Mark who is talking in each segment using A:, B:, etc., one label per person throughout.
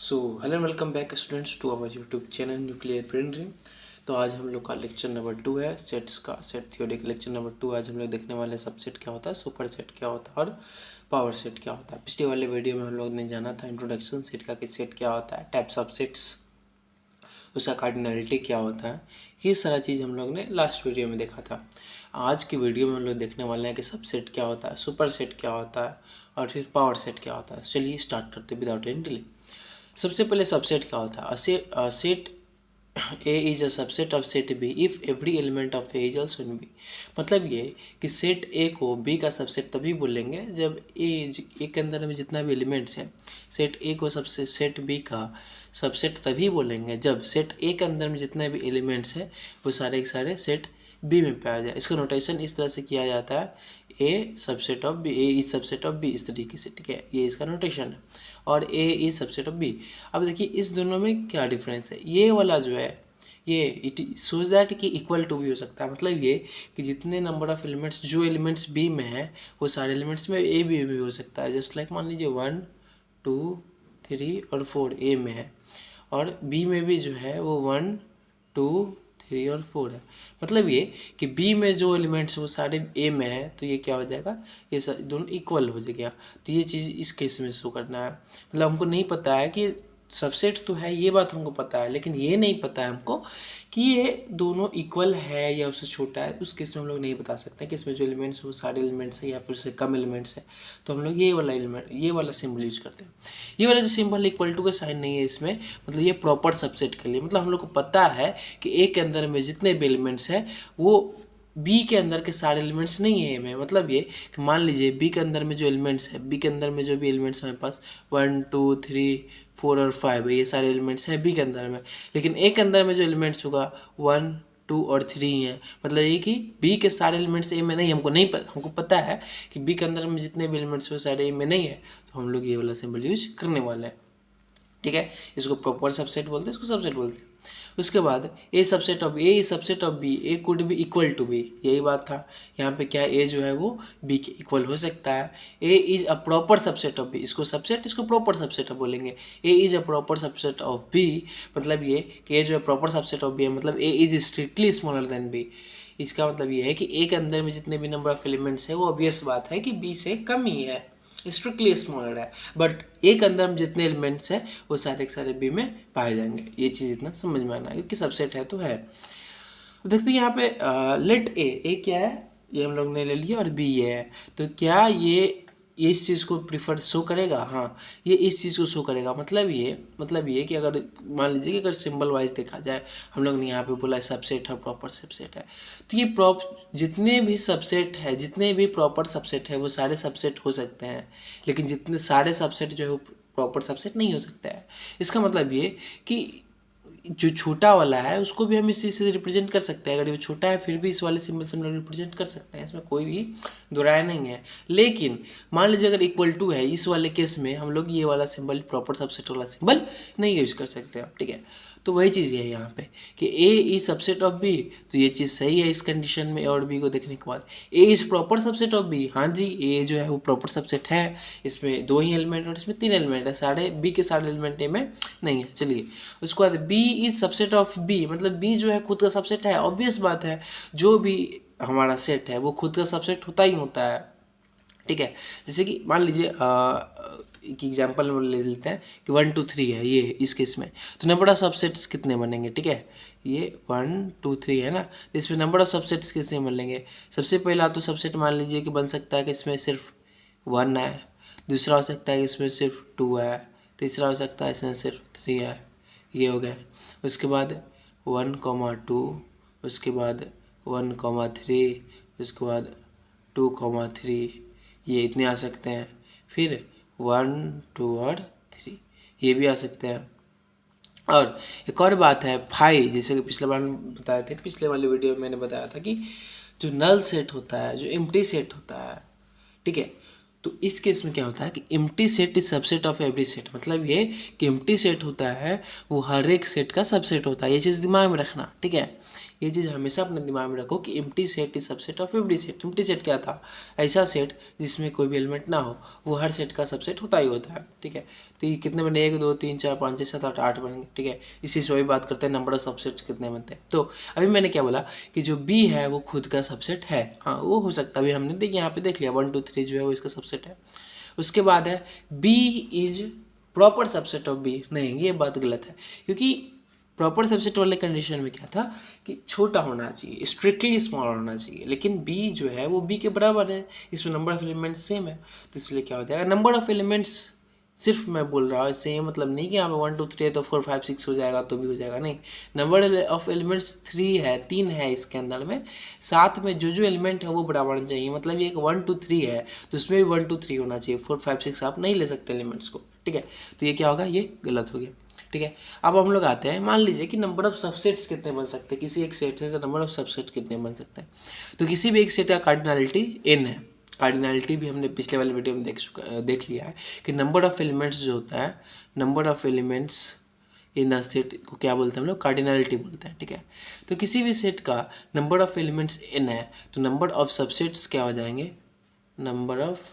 A: So hello and welcome back students to our YouTube channel nuclear brain dream. तो आज हम लोग का लेक्चर नंबर 2 है सेट्स का। सेट थ्योरी का लेक्चर नंबर 2। आज हम लोग देखने वाले सबसेट क्या होता है, सुपर सेट क्या होता है और पावर सेट क्या होता है। पिछले वाले वीडियो में हम लोग ने जाना था इंट्रोडक्शन सेट का कि सेट क्या होता है, टाइप्स ऑफ सेट्स, उसका कार्डिनलिटी क्या होता है, ये सारा चीज़ हम लोग ने लास्ट वीडियो में देखा था। आज की वीडियो में हम लोग देखने वाले हैं कि सबसेट क्या होता है, सुपर सेट क्या होता है और फिर पावर सेट क्या होता है। चलिए स्टार्ट करते विदाउट एनी डिले। सबसे पहले सबसेट क्या होता है। Set A is a subset of set B if every element of A is also in B. मतलब ये कि सेट ए को बी का सबसेट तभी बोलेंगे जब ए के अंदर में जितना भी एलिमेंट्स हैं, सेट ए को सबसे सेट बी का सबसेट तभी बोलेंगे जब सेट ए के अंदर में जितने भी एलिमेंट्स हैं वो सारे के सारे सेट बी में पाया जाए। इसका नोटेशन इस तरह से किया जाता है, A subset of B, A is subset of B, इस तरीके से, ठीक है। ये इसका नोटेशन है और ए इज सबसेट ऑफ बी। अब देखिए इस दोनों में क्या डिफरेंस है। ये वाला जो है ये इट सोच दैट कि इक्वल टू भी हो सकता है। मतलब ये कि जितने नंबर ऑफ एलिमेंट्स जो एलिमेंट्स बी में है वो सारे एलिमेंट्स में ए बी भी हो सकता है। जस्ट लाइक मान लीजिए 1 2 3 और 4 ए में है और बी में भी जो है वो 1 2 3 और 4 है। मतलब ये कि बी में जो एलिमेंट्स वो सारे ए में है तो ये क्या हो जाएगा, ये दोनों इक्वल हो जाएगा। तो ये चीज़ इस केस में शो करना है। मतलब हमको नहीं पता है कि सबसेट तो है, ये बात हमको पता है, लेकिन ये नहीं पता है हमको कि ये दोनों इक्वल है या उससे छोटा है। उस केस में हम लोग नहीं बता सकते कि इसमें जो एलिमेंट्स वो सारे एलिमेंट्स है या फिर उससे कम एलिमेंट्स है। तो हम लोग ये वाला एलिमेंट, ये वाला सिंबल यूज करते हैं। ये वाला जो सिंबल इक्वल टू का साइन नहीं है इसमें, मतलब ये प्रॉपर सबसेट के लिए। मतलब हम लोग को पता है कि ए के अंदर में जितने भी एलिमेंट्स हैं वो बी के अंदर के सारे एलिमेंट्स नहीं है में। मतलब ये कि मान लीजिए बी के अंदर में जो एलिमेंट्स है, बी के अंदर में जो भी एलिमेंट्स हमारे पास 1 2 3 4 और 5 है, ये सारे एलिमेंट्स हैं बी के अंदर में। लेकिन ए के अंदर में जो एलिमेंट्स होगा 1 2 और 3 हैं। मतलब ये कि बी के सारे एलिमेंट्स ए में नहीं, हमको पता है कि बी के अंदर में जितने भी एलिमेंट्स वो सारे ए में नहीं है। तो हम लोग ये वाला सिंबल यूज करने वाले हैं, ठीक है। इसको प्रॉपर सबसेट बोलते हैं, इसको सबसेट बोलते हैं। उसके बाद A subset of A subset of B, A could be equal to B, यही बात था। यहाँ पे क्या ए जो है वो बी के इक्वल हो सकता है। A is a proper subset of B, इसको सबसेट, इसको प्रॉपर सबसेट बोलेंगे। A is a proper subset of B, मतलब ये कि ए जो है प्रॉपर सबसेट ऑफ बी है। मतलब A is strictly smaller than B. इसका मतलब ये है कि ए के अंदर में जितने भी नंबर ऑफ एलिमेंट्स है वो ऑब्वियस बात है कि बी से कम ही है, स्ट्रिक्टली स्मॉलर है। बट ए के अंदर में जितने एलिमेंट्स हैं वो सारे के सारे बी में पाए जाएंगे। ये चीज़ इतना समझ में आना है क्योंकि सबसेट है तो है। देखते हैं यहाँ पे लेट ए क्या है, ये हम लोग ने ले लिया और बी ये है। तो क्या ये इस चीज़ को प्रीफर शो करेगा? हाँ, ये इस चीज़ को शो करेगा। मतलब ये कि अगर मान लीजिए कि अगर सिंबल वाइज देखा जाए, हम लोग ने यहाँ पे बोला सबसेट है, प्रॉपर सबसेट है। तो ये जितने भी सबसेट है, जितने भी प्रॉपर सबसेट है वो सारे सबसेट हो सकते हैं, लेकिन जितने सारे सबसेट जो है वो प्रॉपर सबसेट नहीं हो सकता है। इसका मतलब ये कि जो छोटा वाला है उसको भी हम इस चीज़ से रिप्रेजेंट कर सकते हैं। अगर ये छोटा है फिर भी इस वाले सिंबल से हम लोग रिप्रेजेंट कर सकते हैं, इसमें कोई भी दो राय नहीं है। लेकिन मान लीजिए अगर इक्वल टू है, इस वाले केस में हम लोग ये वाला सिंबल, प्रॉपर सबसेट वाला सिंबल नहीं यूज कर सकते हैं, ठीक है। तो वही चीज़ है यहाँ पे कि ए इज सबसेट ऑफ बी, तो ये चीज़ सही है इस कंडीशन में। और बी को देखने के बाद A is proper subset of B, हाँ जी ए जो है वो प्रॉपर सबसेट है। इसमें 2 ही एलिमेंट और इसमें 3 एलिमेंट है, सारे बी के सारे एलिमेंट ए में नहीं है। चलिए उसके बाद B is subset of B, मतलब बी जो है खुद का सबसेट है। ऑब्वियस बात है, जो भी हमारा सेट है वो खुद का सबसेट होता ही होता है, ठीक है। जैसे कि मान लीजिए एक एग्जांपल ले लेते हैं कि 1 2 3 है ये इस केस में, तो नंबर ऑफ सबसेट्स कितने बनेंगे, ठीक है। ये 1 2 3 है ना, तो इसमें नंबर ऑफ सबसेट्स कितने बनेंगे। सबसे पहला तो सबसेट मान लीजिए कि बन सकता है कि इसमें सिर्फ 1 है, दूसरा हो सकता है कि इसमें सिर्फ 2 है, तीसरा हो सकता है इसमें सिर्फ 3 है, ये हो गया। उसके बाद 1 2, उसके बाद 1 3, उसके बाद 2 3, ये इतने आ सकते हैं। फिर 1 2 और 3 ये भी आ सकते हैं। और एक और बात है 5, जैसे कि पिछले बार बताए थे, पिछले वाले वीडियो में मैंने बताया था कि जो नल सेट होता है, जो एम्प्टी सेट होता है, ठीक है। तो इस केस में क्या होता है कि empty set is subset of every set. मतलब ये कि एम्प्टी सेट होता है वो हर एक सेट का सबसेट होता है, ये चीज़ दिमाग में रखना, ठीक है। ये चीज़ हमेशा अपने दिमाग में रखो कि empty set is subset of every set. Empty set क्या था? ऐसा सेट जिसमें कोई भी एलिमेंट ना हो, वो हर सेट का सबसेट होता ही होता है। ठीक है, तो ये कितने बने? 1 2 3 4 5 6 7 8 8 बनेंगे। ठीक है, इसी से वही बात करते हैं नंबर ऑफ सबसेट्स कितने बनते हैं। तो अभी मैंने क्या बोला कि जो बी है वो खुद का सबसेट है। हाँ, वो हो सकता है, अभी हमने देखिए यहाँ पे देख लिया 1 2 3 जो है वो इसका सबसेट है। उसके बाद है B is proper subset of B. नहीं, ये बात गलत है, क्योंकि प्रॉपर सबसेट वाले कंडीशन में क्या था कि छोटा होना चाहिए, स्ट्रिक्टली स्मॉल होना चाहिए, लेकिन बी जो है वो बी के बराबर है, इसमें नंबर ऑफ एलिमेंट्स सेम है, तो इसलिए क्या हो जाएगा, नंबर ऑफ एलिमेंट्स सिर्फ मैं बोल रहा हूँ, इससे ये मतलब नहीं कि यहाँ पे 1 2 3 है तो 4 5 6 हो जाएगा तो भी हो जाएगा, नहीं। नंबर ऑफ एलिमेंट्स 3 है, 3 है इसके अंदर में, साथ में जो एलिमेंट है वो बराबर होना चाहिए। मतलब ये एक 1 2 3 है तो इसमें भी 1 2 3 होना चाहिए, 4 5 6 आप नहीं ले सकते एलिमेंट्स को। ठीक है, तो ये क्या होगा, ये गलत हो गया। ठीक है, अब हम लोग आते हैं, मान लीजिए कि नंबर ऑफ सबसेट्स कितने बन सकते हैं किसी एक सेट से, तो नंबर ऑफ सबसेट कितने बन सकते हैं। तो किसी भी एक सेट का कार्डिनलिटी n है। कार्डिनलिटी भी हमने पिछले वाले वीडियो में देख लिया है कि नंबर ऑफ एलिमेंट्स जो होता है, number of elements in a set को क्या बोलते हैं हम लोग, कार्डिनलिटी बोलते हैं। ठीक है, तो किसी भी सेट का नंबर ऑफ एलिमेंट्स n है तो नंबर ऑफ सबसेट्स क्या हो जाएंगे, नंबर ऑफ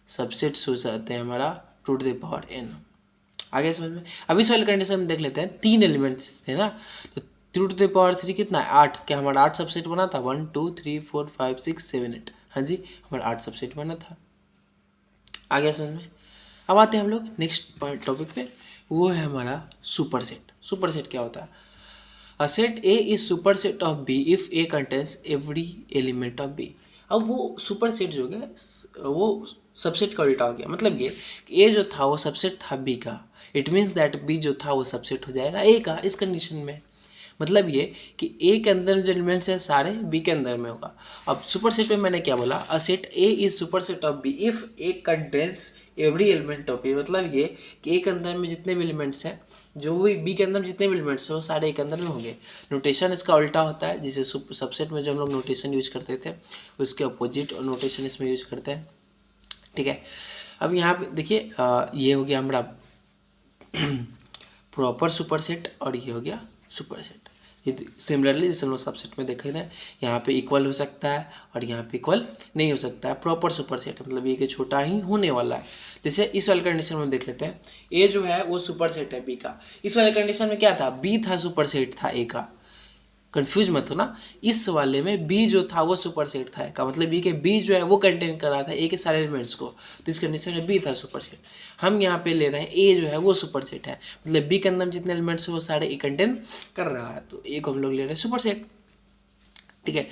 A: सबसेट्स हो जाते हैं हमारा 2 to the power n। आगे समझ में? अभी इस वाले कंडीशन में देख लेते हैं, 3 एलिमेंट्स थे ना, तो 2 to the power 3 कितना है, 8। क्या हमारा 8 सबसेट बना था, 1 2 3 4 5 6 7 8। हाँ जी, हमारा 8 सबसेट बना था। आगे समझ में? अब आते हैं हम लोग नेक्स्ट टॉपिक पे, वो है हमारा सुपर सेट। सुपर सेट क्या होता है? A set A is super set of B if A contains every element of B. अब वो सुपर सेट जो हो गया वो सबसेट का उल्टा हो गया। मतलब ये कि ए जो था वो सबसेट था बी का, इट मीन्स दैट बी जो था वो सबसेट हो जाएगा ए का इस कंडीशन में। मतलब ये कि ए के अंदर जो एलिमेंट्स है सारे बी के अंदर में होगा। अब सुपर सेट में मैंने क्या बोला, a set A is super set of B if A contains every element of B. मतलब ये कि ए के अंदर में जितने भी एलिमेंट्स हैं, जो भी बी के अंदर जितने भी एलिमेंट्स हैं वो सारे ए के अंदर में होंगे। नोटेशन इसका उल्टा होता है, जिसे सबसेट में जो हम लोग नोटेशन यूज करते थे उसके अपोजिट नोटेशन इसमें यूज करते हैं। ठीक है, अब यहाँ पे देखिए ये हो गया हमारा प्रॉपर सुपर सेट और ये हो गया सुपर सेट। ये सिमिलरली जैसे हम लोग सबसेट में देखे थे, यहाँ पे इक्वल हो सकता है और यहाँ पे इक्वल नहीं हो सकता है। प्रॉपर सुपर सेट मतलब ये कि छोटा ही होने वाला है। जैसे इस वाले कंडीशन में देख लेते हैं, ए जो है वो सुपर सेट है बी का। इस वाले कंडीशन में क्या था, बी था सुपर सेट था ए का। कंफ्यूज मत हो ना, इस वाले में बी जो था वो सुपर सेट था का, मतलब बी के बी जो है वो कंटेन कर रहा था ए के सारे एलिमेंट्स को, तो इस कंडीशन में बी था सुपर सेट। हम यहाँ पे ले रहे हैं ए जो है वो सुपर सेट है, मतलब बी के अंदर जितने एलिमेंट्स है वो सारे ए कंटेन कर रहा है, तो ए को हम लोग ले रहे हैं सुपर सेट। ठीक है,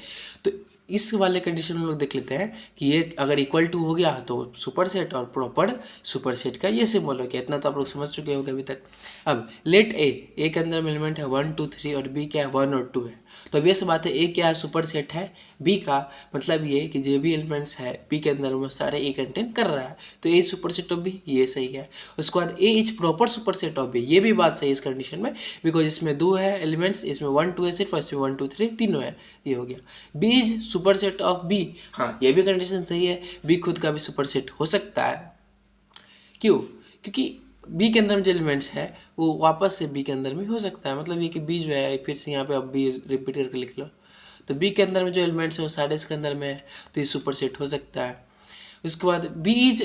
A: तो इस वाले कंडीशन में हम लोग देख लेते हैं कि ये अगर इक्वल टू हो गया तो सुपर सेट और प्रॉपर सुपर सेट का ये सिंबल हो गया। इतना तो आप लोग समझ चुके होंगे अभी तक। अब लेट ए के अंदर में एलिमेंट है 1 2 3 और बी क्या है 1 और 2 है, तो अब ये सब बात है ए क्या है सुपर सेट है बी का, मतलब ये कि जो भी एलिमेंट्स है बी के अंदर वो सारे ए कंटेन कर रहा है, तो A super set of B, ये सही है। उसके बाद A is proper super set of B, ये भी बात सही है इस कंडीशन में, बिकॉज इसमें 2 है एलिमेंट्स, इसमें 1 2 है सिर्फ, इसमें 1 2 3 तीनों है, ये हो गया। B is super set of B, हाँ ये भी कंडीशन सही है, बी खुद का भी सुपर सेट हो सकता है। क्यों? क्योंकि बी के अंदर जो एलिमेंट्स है वो वापस से बी के अंदर में हो सकता है, मतलब ये कि बी जो है फिर से यहाँ पे अब बी रिपीट करके लिख लो, तो बी के अंदर में जो एलिमेंट्स है वो सारे इसके अंदर में है, तो ये सुपर सेट हो सकता है। उसके बाद B is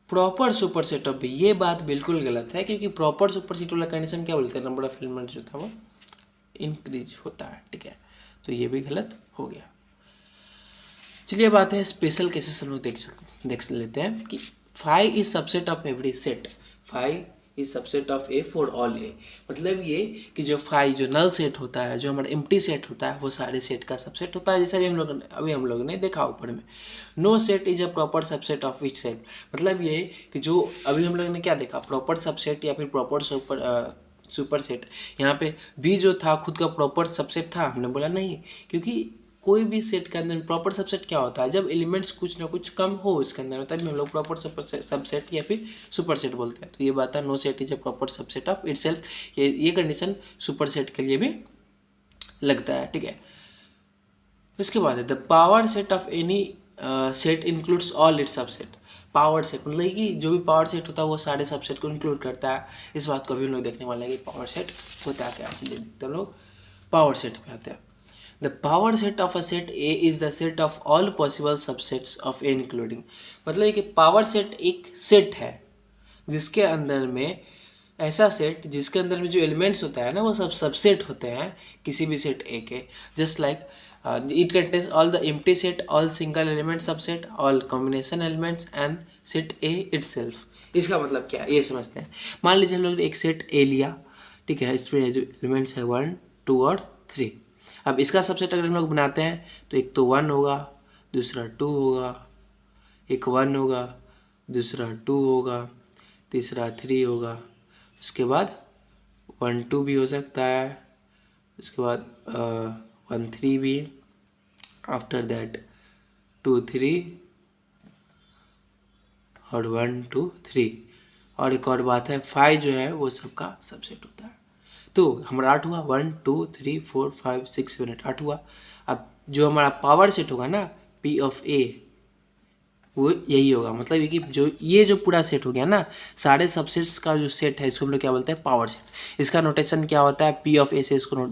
A: proper super set of B, ये बात बिल्कुल गलत है, क्योंकि प्रॉपर सुपर सेट वाला कंडीशन क्या बोलते हैं, नंबर ऑफ एलिमेंट जो था वो इंक्रीज होता है। ठीक है, तो ये भी गलत हो गया। चलिए बात है स्पेशल केसेस हम लोग देख लेते हैं कि five is subset of every set, five is subset of A for all A. मतलब ये कि जो फाइव जो नल सेट होता है, जो हमारा एम्प्टी सेट होता है, वो सारे सेट का सबसेट होता है, जैसे अभी हम लोग ने देखा ऊपर में। No set is a proper subset of which set, मतलब ये कि जो अभी हम लोग ने क्या देखा, प्रॉपर सबसेट या फिर प्रॉपर सुपर सेट। यहाँ पे बी जो था खुद का प्रॉपर सबसेट था, हमने बोला नहीं, क्योंकि कोई भी सेट के अंदर प्रॉपर सबसेट क्या होता है, जब एलिमेंट्स कुछ ना कुछ कम हो उसके अंदर, तभी हम लोग प्रॉपर सबसेट या फिर सुपर सेट बोलते हैं। तो ये बात है, no set is a proper subset of itself, ये कंडीशन सुपर सेट के लिए भी लगता है। ठीक है, उसके बाद है the power set of any set includes all it's subset. Power set मतलब कि जो भी पावर सेट होता है वो सारे सबसेट को इंक्लूड करता है। इस बात को भी हम लोग देखने वाले हैं कि पावर सेट होता है क्या। चलिए देखते हैं लोग। पावर सेट पे आते हैं। The power set of a set A is the set of all possible subsets of A including, मतलब कि पावर सेट एक सेट है जिसके अंदर में ऐसा सेट जिसके अंदर में जो एलिमेंट्स होता है ना वो सब सबसेट होते हैं किसी भी सेट ए के। Just like it contains all the empty set, all single element subset, all combination elements and set A itself. इसका मतलब क्या है ये समझते हैं। मान लीजिए हम लोग एक सेट ए लिया, ठीक है, इसमें जो एलिमेंट्स है 1, 2 और 3। अब इसका सबसेट अगर हम लोग बनाते हैं तो एक तो 1 होगा, दूसरा 2 होगा, एक 1 होगा, दूसरा 2 होगा, तीसरा 3 होगा, उसके बाद 1 2 भी हो सकता है, उसके बाद 1 3 भी, आफ्टर दैट 2 3 और 1 2 3। और एक और बात है 5 जो है वो सबका सबसेट होता है। तो हमारा 8 हुआ, 1 2 3 4 5 6 7 8, 8 हुआ। अब जो हमारा पावर सेट होगा ना P ऑफ A वो यही होगा, मतलब ये कि जो ये जो पूरा सेट हो गया ना, सारे सबसेट्स का जो सेट है इसको हम लोग क्या बोलते हैं, पावर सेट। इसका नोटेशन क्या होता है, P ऑफ A से इसको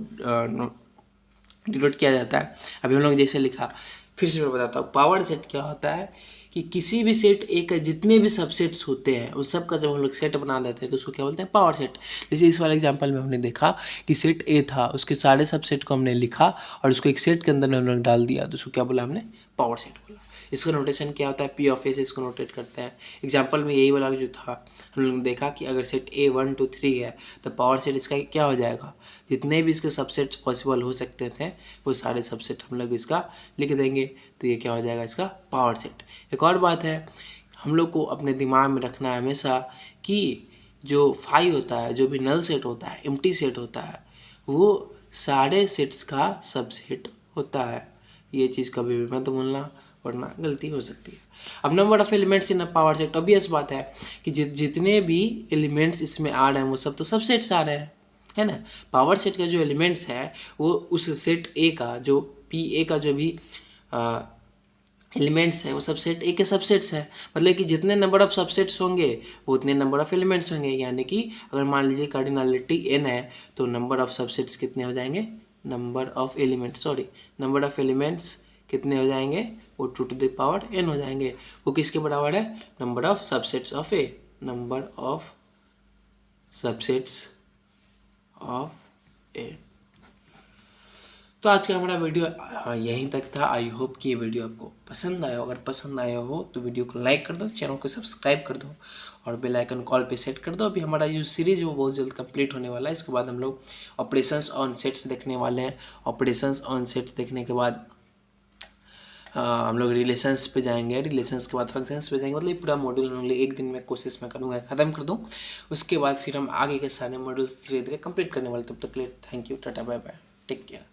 A: डिनोट किया जाता है। अभी हम लोग जैसे लिखा, फिर से मैं बताता हूँ, पावर सेट क्या होता है कि किसी भी सेट ए का जितने भी सबसेट्स होते हैं उस सब का जब हम लोग सेट बना देते हैं तो उसको क्या बोलते हैं, पावर सेट। जैसे इस वाले एग्जांपल में हमने देखा कि सेट ए था, उसके सारे सबसेट को हमने लिखा और उसको एक सेट के अंदर में हम लोग डाल दिया तो उसको क्या बोला हमने, पावर सेट बोला। इसका नोटेशन क्या होता है, P ऑफ A से इसको नोटेट करते हैं। एग्जाम्पल में यही वाला जो था हम लोग ने देखा कि अगर सेट A 1 2 3 है तो पावर सेट इसका क्या हो जाएगा, जितने भी इसके सबसेट्स पॉसिबल हो सकते थे वो सारे सबसेट हम लोग इसका लिख देंगे तो ये क्या हो जाएगा, इसका पावर सेट। एक और बात है, हम लोग को अपने दिमाग में रखना है हमेशा कि जो 5 होता है, जो भी नल सेट होता है, एम्प्टी सेट होता है, वो सारे सेट्स का सबसेट होता है। ये चीज़ कभी भी मत भूलना वरना गलती हो सकती है। अब number of elements in a power set, obvious बात है कि जितने भी एलिमेंट्स इसमें आ रहे हैं वो सब तो सबसेट्स आ रहे हैं, है ना। पावर सेट का जो एलिमेंट्स है वो उस सेट ए का जो पी ए का जो भी एलिमेंट्स हैं वो सबसेट ए के सबसेट्स हैं। मतलब कि जितने नंबर ऑफ सबसेट्स होंगे वो उतने नंबर ऑफ एलिमेंट्स होंगे। यानी कि अगर मान लीजिए कार्डिनलिटी n है तो नंबर ऑफ सबसेट्स कितने हो जाएंगे, नंबर ऑफ एलिमेंट्स कितने हो जाएंगे, वो 2 to the power n हो जाएंगे। वो किसके बराबर है, number of subsets of A, number of subsets of A. तो आज का हमारा वीडियो यहीं तक था। आई होप कि ये वीडियो आपको पसंद आया हो। अगर पसंद आया हो तो वीडियो को लाइक कर दो, चैनल को सब्सक्राइब कर दो और बेल आइकन कॉल पे सेट कर दो। अभी हमारा जो सीरीज़ है वो बहुत जल्द कंप्लीट होने वाला है। इसके बाद हम लोग ऑपरेशंस ऑन सेट्स देखने वाले हैं। ऑपरेशंस ऑन सेट्स देखने के बाद हम लोग रिलेशंस पे जाएंगे, रिलेशंस के बाद फंक्शंस पे जाएंगे। मतलब पूरा मॉड्यूल हम लोग एक दिन में कोशिश मैं करूँगा ख़त्म कर दूँ। उसके बाद फिर हम आगे के सारे मॉड्यूल्स धीरे धीरे कंप्लीट करने वाले। तब तक के लिए thank you, tata bye bye, take care.